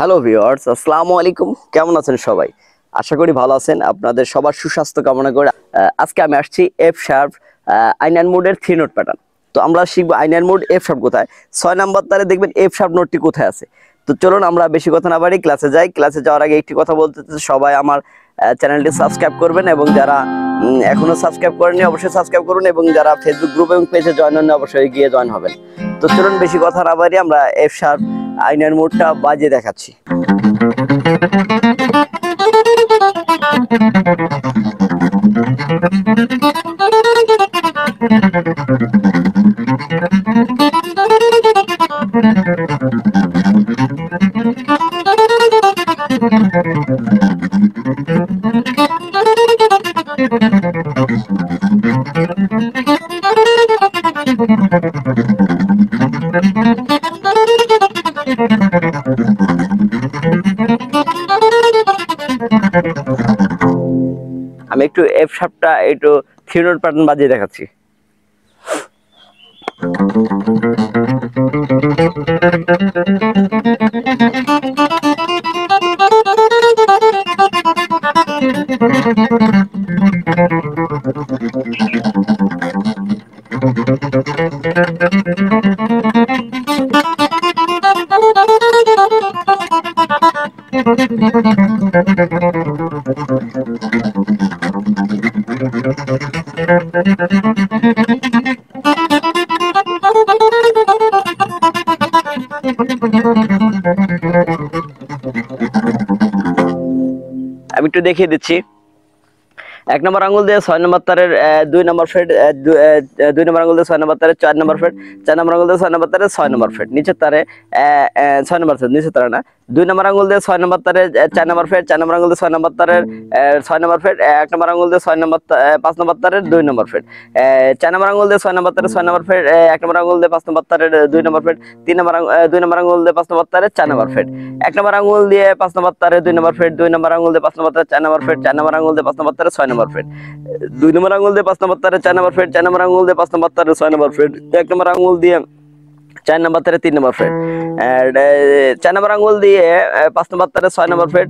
Hello viewers, আসসালামু আলাইকুম। কেমন আছেন সবাই? আশা করি ভালো আছেন। আপনাদের সবার সুস্বাস্থ্য কামনা করে আজকে আমি আসছি এফ শার্প আইনান মোডের 3 নোট প্যাটার্ন। তো আমরা শিখবো আইনান মোড এফ শার্প কোথায়। 6 নাম্বার তারে দেখবেন এফ শার্প নোটটি কোথায় আছে। তো চলুন আমরা বেশি কথা না বাড়ি ক্লাসে যাই। ক্লাসে যাওয়ার আগে একটি কথা বলতে চাই, সবাই আমার চ্যানেলটি সাবস্ক্রাইব করবেন এবং যারা এখনো সাবস্ক্রাইব করেননি অবশ্যই সাবস্ক্রাইব করুন এবং যারা ফেসবুক গ্রুপ এবং পেজে জয়েন হননি অবশ্যই গিয়ে জয়েন হবেন। তো চলুন বেশি কথা না বাড়ি আমরা এফ শার্প আইনান মোডটা বাজিয়ে দেখাচ্ছি। আমি একটু এফ শার্পটা একটু 3 নোট প্যাটার্ন বাজিয়ে দেখাচ্ছি। আমি একটু দেখিয়ে দিচ্ছি। 1 নম্বর আঙ্গুল দিয়ে 6 নম্বর তারের 2 নম্বর ফ্রেট, 2 নম্বর আঙ্গুল দিয়ে 6 নম্বর তারের 4 নম্বর ফ্রেট, 4 নম্বর আঙ্গুল দিয়ে 6 নম্বর তারের 6 নম্বর ফ্রেট, নিচের তারে 6 নম্বর ফ্রেট, নিচের তারে না, 2 নম্বর আঙ্গুল দিয়ে 6 নম্বর তারের 4 নম্বর ফ্রেট, 4 নম্বর আঙ্গুল দিয়ে 6 নম্বর তারের 6 নম্বর ফ্রেট, 1 নম্বর আঙ্গুল দিয়ে 6 নম্বর 5 নম্বর তারের 2 নম্বর ফ্রেট, 4 নম্বর আঙ্গুল দিয়ে 6 নম্বর তারের 6 নম্বর ফ্রেট, 1 নম্বর আঙ্গুল দিয়ে 5 নম্বর তারের 2 নম্বর ফ্রেট, 2 নম্বর আঙ্গুল দিয়ে 5 নম্বর তারের 4 নম্বর ফ্রেট, 1 নম্বর আঙ্গুল দিয়ে 5 নম্বর তারের 2 নম্বর ফ্রেট, 2 নম্বর আঙ্গুল দিয়ে 5 নম্বর তারের 4 নম্বর ফ্রেট, 4 নম্বর আঙ্গুল দিয়ে 5 নম্বর তারের 6 নম্বর ফ্রেট, 2 নম্বর আঙ্গুল দিয়ে 5 নম্বর তারের 4 নম্বর ফ্রেট, 4 নম্বর আঙ্গুল দিয়ে 5 নম্বর তারের 6 নম্বর ফ্রেট, 1 নম্বর আঙ্গুল দিয়ে 4 নম্বর তারে 3 নম্বর ফ্রেট, 4 নম্বর আঙ্গুল দিয়ে 5 নম্বর তারে 6 নম্বর ফ্রেট,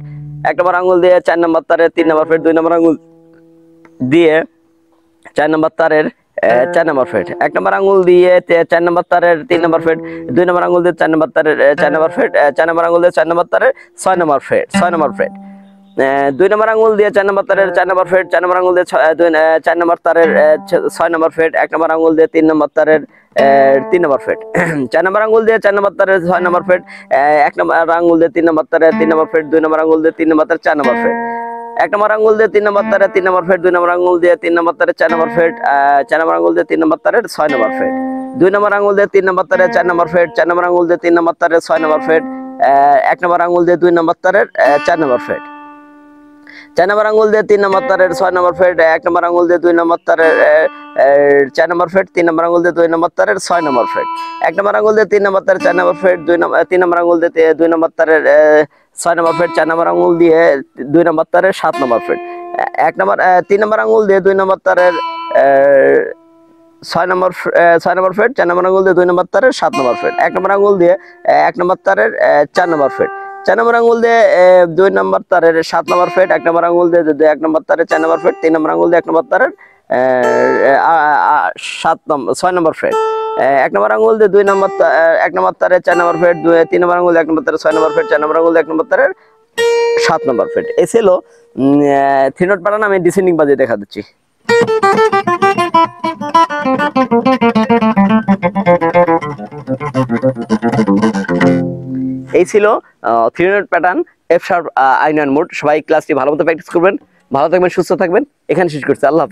1 নম্বর আঙ্গুল দিয়ে 4 নম্বর তারে 3 নম্বর ফ্রেট, 2 নম্বর আঙ্গুল দিয়ে 4 নম্বর তারের 4 নম্বর ফ্রেট, 1 নম্বর আঙ্গুল দিয়ে 4 নম্বর তারের 3 নম্বর ফ্রেট, 2 নম্বর আঙ্গুল দিয়ে 4 নম্বর তারের 4 নম্বর ফ্রেট, 4 নম্বর আঙ্গুল দিয়ে 4 নম্বর তারের 6 নম্বর ফ্রেট, 6 নম্বর ফ্রেট, 2 নম্বর আঙ্গুল দিয়ে 4 নম্বর তারের 4 নম্বর ফ্রেট, 4 নম্বর আঙ্গুল দিয়ে 4 নম্বর তারের 6 নম্বর ফ্রেট, 1 নম্বর আঙ্গুল দিয়ে 3 নম্বর তারের 3 নম্বর ফ্রেট, 4 নম্বর আঙ্গুল দিয়ে 4 নম্বর তারের 6 নম্বর ফ্রেট, 1 নম্বর আঙ্গুল দিয়ে 3 নম্বর তারের 3 নম্বর ফ্রেট, 2 নম্বর আঙ্গুল দিয়ে 3 নম্বর তারের 4 নম্বর ফ্রেট, 1 নম্বর আঙ্গুল দিয়ে 3 নম্বর তারের 3 নম্বর ফ্রেট, 2 নম্বর আঙ্গুল দিয়ে 3 নম্বর তারের 4 নম্বর ফ্রেট, 4 নম্বর আঙ্গুল দিয়ে 3 নম্বর তারের 6 নম্বর ফ্রেট, 2 নম্বর আঙ্গুল দিয়ে 3 নম্বর তারের 4 নম্বর ফ্রেট, 4 নম্বর আঙ্গুল দিয়ে 3 নম্বর তারের 6 নম্বর ফ্রেট, 1 নম্বর আঙ্গুল দিয়ে 2 নম্বর তারের 4 নম্বর ফ্রেট, 4 নম্বর আঙ্গুল দিয়ে 3 নম্বর তারের 6 নম্বর ফ্রেট, 1 নম্বর আঙ্গুল দিয়ে 2 নম্বর তারের 4 নম্বর ফ্রেট, 3 নম্বর আঙ্গুল দিয়ে 2 নম্বর তারের 6 নম্বর ফ্রেট, 1 নম্বর আঙ্গুল দিয়ে 3 নম্বর তারের 4 নম্বর ফ্রেট, 3 নম্বর আঙ্গুল দিয়ে 2 নম্বর তারের 6 নম্বর ফ্রেট, 4 নম্বর আঙ্গুল দিয়ে 2 নম্বর তারের 7 নম্বর ফ্রেট, 3 নম্বর আঙ্গুল দিয়ে 2 নম্বর তারের 6 নম্বর ফ্রেট, 4 নম্বর আঙ্গুল দিয়ে 2 নম্বর তারের 7 নম্বর ফ্রেট, 1 নম্বর আঙ্গুল দিয়ে 1 নম্বর তারের 4 নম্বর ফ্রেট, 4 নম্বর আঙ্গুল দিয়ে 2 নম্বর তারের 7 নম্বর ফ্রেট, 1 নম্বর আঙ্গুল দিয়ে 1 নম্বর তারের 4 নম্বর ফ্রেট, 3 নম্বর আঙ্গুল দিয়ে 1 নম্বর তারের 6 নম্বর ফ্রেট, 1 নম্বর আঙ্গুল দিয়ে 2 নম্বর 1 নম্বর তারের 4 নম্বর ফ্রেট, 3 নম্বর আঙ্গুল দিয়ে 1 নম্বর তারের 6 নম্বর ফ্রেট, 4 নম্বর আঙ্গুল দিয়ে 1 নম্বর তারের 7 নম্বর ফ্রেট। এই ছিল 3 নোট প্যাটার্ন। আমি ডিসেন্ডিং বাজিয়ে দেখা দিচ্ছি। এই ছিল 3 note pattern F sharp Ionian mode. সবাই ক্লাসটি ভালো মতো প্র্যাকটিস করবেন, ভালো থাকবেন, সুস্থ থাকবেন। এখানে শেষ করছি। আল্লাহ হাফেজ।